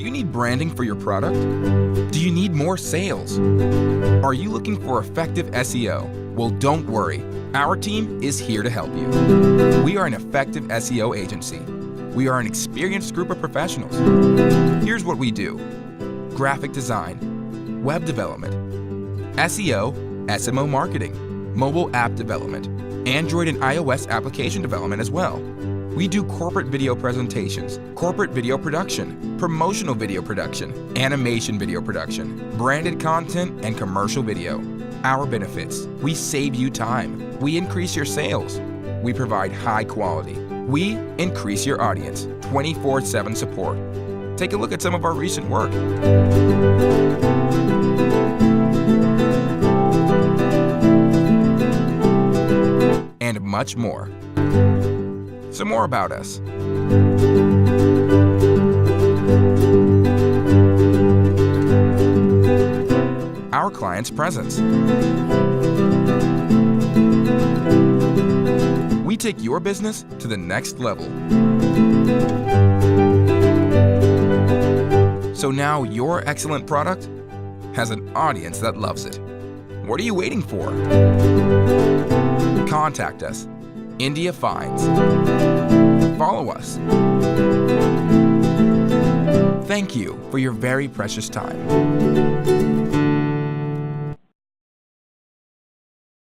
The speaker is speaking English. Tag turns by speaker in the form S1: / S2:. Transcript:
S1: Do you need branding for your product? Do you need more sales? Are you looking for effective SEO? Well, don't worry. Our team is here to help you. We are an effective SEO agency. We are an experienced group of professionals. Here's what we do: graphic design, web development, SEO, SMO marketing, mobile app development, Android and iOS application development as well. We do corporate video presentations, corporate video production, promotional video production, animation video production, branded content, and commercial video. Our benefits: we save you time. We increase your sales. We provide high quality. We increase your audience. 24/7 support. Take a look at some of our recent work. And much more. Some more about us. Our client's presence. We take your business to the next level. So now your excellent product has an audience that loves it. What are you waiting for? Contact us. Indiafinds. Follow us. Thank you for your very precious time.